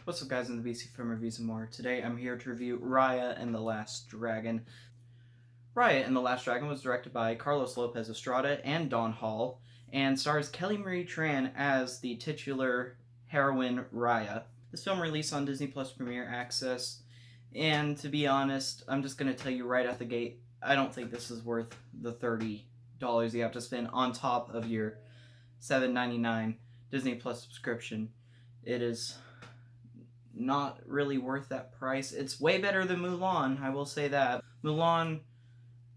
What's up, guys, in the BC Film Reviews and more. Today I'm here to review Raya and the Last Dragon. Raya and the Last Dragon was directed by Carlos Lopez Estrada and Dawn Hall, and stars Kelly Marie Tran as the titular heroine Raya. This film released on Disney Plus Premier Access, and to be honest, I'm just going to tell you right out the gate, I don't think this is worth the $30 you have to spend on top of your $7.99 Disney Plus subscription. It is not really worth that price. It's way better than Mulan, I will say that. Mulan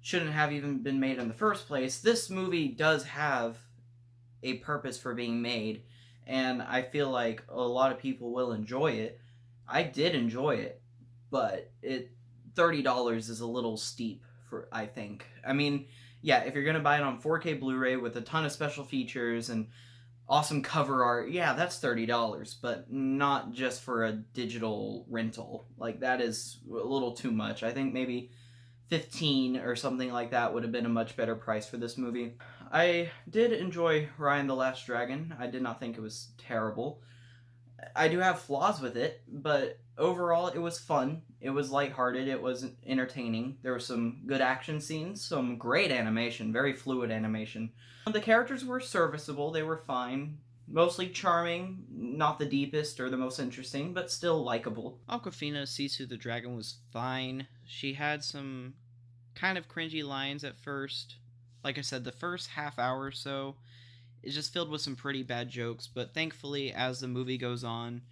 shouldn't have even been made in the first place. This movie does have a purpose for being made, and I feel like a lot of people will enjoy it. I did enjoy it, but $30 is a little steep for, I think. I mean, yeah, if you're gonna buy it on 4K Blu-ray with a ton of special features and awesome cover art, yeah, that's $30, but not just for a digital rental. Like, that is a little too much. I think maybe 15 or something like that would have been a much better price for this movie. I did enjoy Raya and the Last Dragon. I did not think it was terrible. I do have flaws with it, but overall it was fun. It was lighthearted. It was entertaining. There were some good action scenes, some great animation, very fluid animation. The characters were serviceable. They were fine. Mostly charming, not the deepest or the most interesting, but still likable. Aquafina Sisu the Dragon was fine. She had some kind of cringy lines at first. Like I said, the first half hour or so is just filled with some pretty bad jokes, but thankfully, as the movie goes on,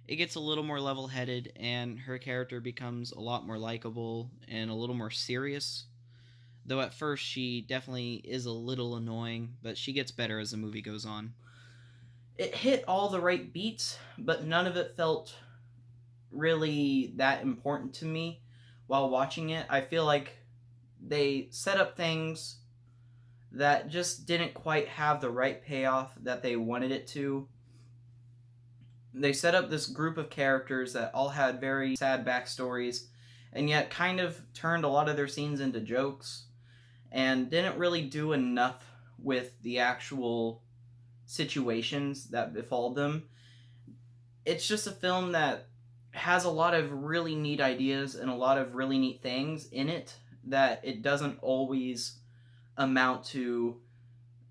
it gets a little more level-headed, and her character becomes a lot more likable and a little more serious. Though at first she definitely is a little annoying, but she gets better as the movie goes on. It hit all the right beats, but none of it felt really that important to me while watching it. I feel like they set up things that just didn't quite have the right payoff that they wanted it to. They set up this group of characters that all had very sad backstories, and yet kind of turned a lot of their scenes into jokes, and didn't really do enough with the actual situations that befall them. It's just a film that has a lot of really neat ideas and a lot of really neat things in it that it doesn't always amount to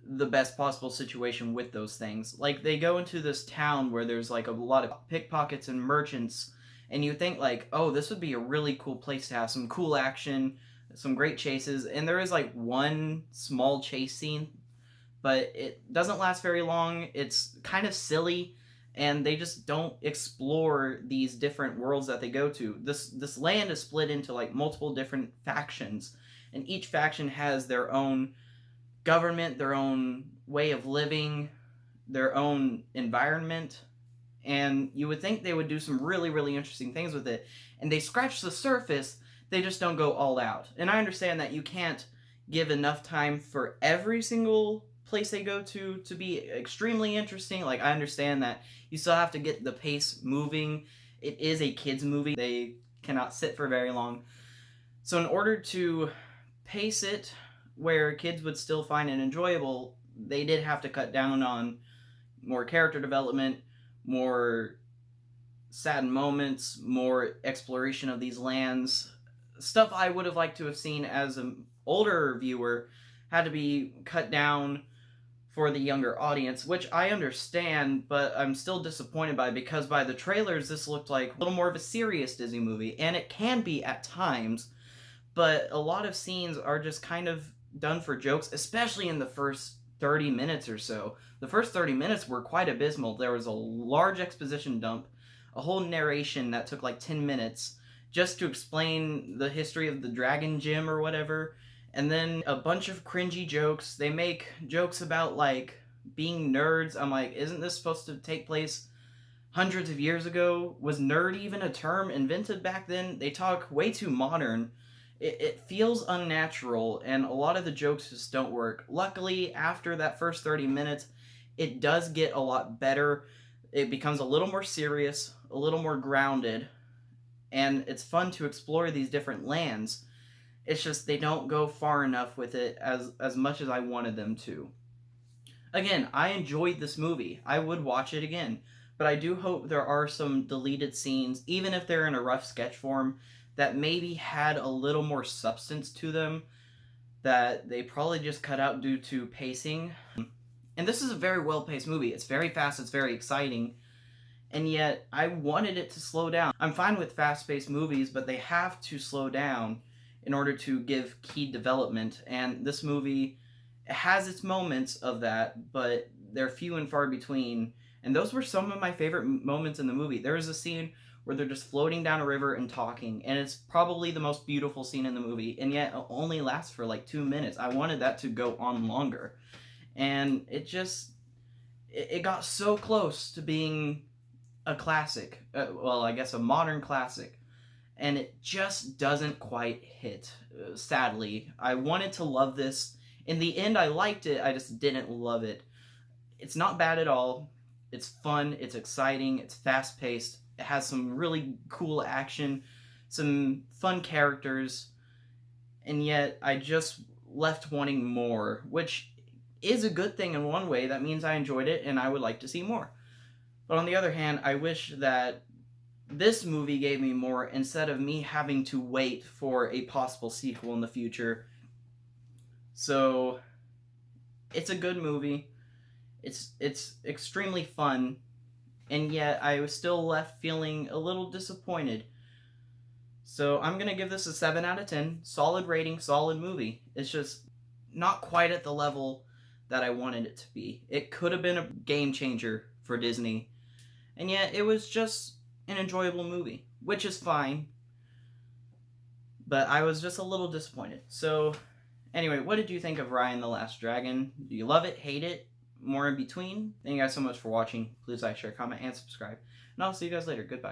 the best possible situation with those things. Like, they go into this town where there's like a lot of pickpockets and merchants, and you think like, oh, this would be a really cool place to have some cool action, some great chases, and there is like one small chase scene, but it doesn't last very long. It's kind of silly, and they just don't explore these different worlds that they go to. This land is split into like multiple different factions, and each faction has their own government, their own way of living, their own environment, and you would think they would do some really, really interesting things with it, and they scratch the surface, they just don't go all out. And I understand that you can't give enough time for every single place they go to be extremely interesting. Like, I understand that you still have to get the pace moving. It is a kids movie. They cannot sit for very long. So in order to pace it where kids would still find it enjoyable, they did have to cut down on more character development, more sad moments, more exploration of these lands. Stuff I would have liked to have seen as an older viewer had to be cut down for the younger audience, which I understand, but I'm still disappointed by, because by the trailers this looked like a little more of a serious Disney movie, and it can be at times, but a lot of scenes are just kind of done for jokes, especially in the first 30 minutes or so. The first 30 minutes were quite abysmal. There was a large exposition dump, a whole narration that took like 10 minutes just to explain the history of the Dragon Gym or whatever, and then a bunch of cringy jokes. They make jokes about like being nerds. I'm like, isn't this supposed to take place hundreds of years ago? Was nerd even a term invented back then? They talk way too modern. It feels unnatural, and a lot of the jokes just don't work. Luckily, after that first 30 minutes, it does get a lot better. It becomes a little more serious, a little more grounded, and it's fun to explore these different lands. It's just they don't go far enough with it as much as I wanted them to. Again, I enjoyed this movie. I would watch it again, but I do hope there are some deleted scenes, even if they're in a rough sketch form, that maybe had a little more substance to them that they probably just cut out due to pacing. And this is a very well paced movie. It's very fast, it's very exciting, and yet I wanted it to slow down. I'm fine with fast paced movies, but they have to slow down in order to give key development. And this movie has its moments of that, but they're few and far between. And those were some of my favorite moments in the movie. There is a scene where they're just floating down a river and talking, and it's probably the most beautiful scene in the movie, and yet it only lasts for like 2 minutes. I wanted that to go on longer, and it got so close to being a classic. Well, I guess a modern classic, and it just doesn't quite hit. Sadly, I wanted to love this. In the end, I liked it. I just didn't love it. It's not bad at all. It's fun. It's exciting. It's fast paced. It has some really cool action, some fun characters, and yet I just left wanting more, which is a good thing in one way. That means I enjoyed it and I would like to see more. But on the other hand, I wish that this movie gave me more instead of me having to wait for a possible sequel in the future. So it's a good movie. It's extremely fun, and yet I was still left feeling a little disappointed. So I'm gonna give this a 7 out of 10. Solid rating, solid movie. It's just not quite at the level that I wanted it to be. It could have been a game changer for Disney, and yet it was just an enjoyable movie, which is fine. But I was just a little disappointed. So, anyway, what did you think of Raya and the Last Dragon? Do you love it, hate it, more in between? Thank you guys so much for watching. Please like, share, comment, and subscribe. And I'll see you guys later. Goodbye.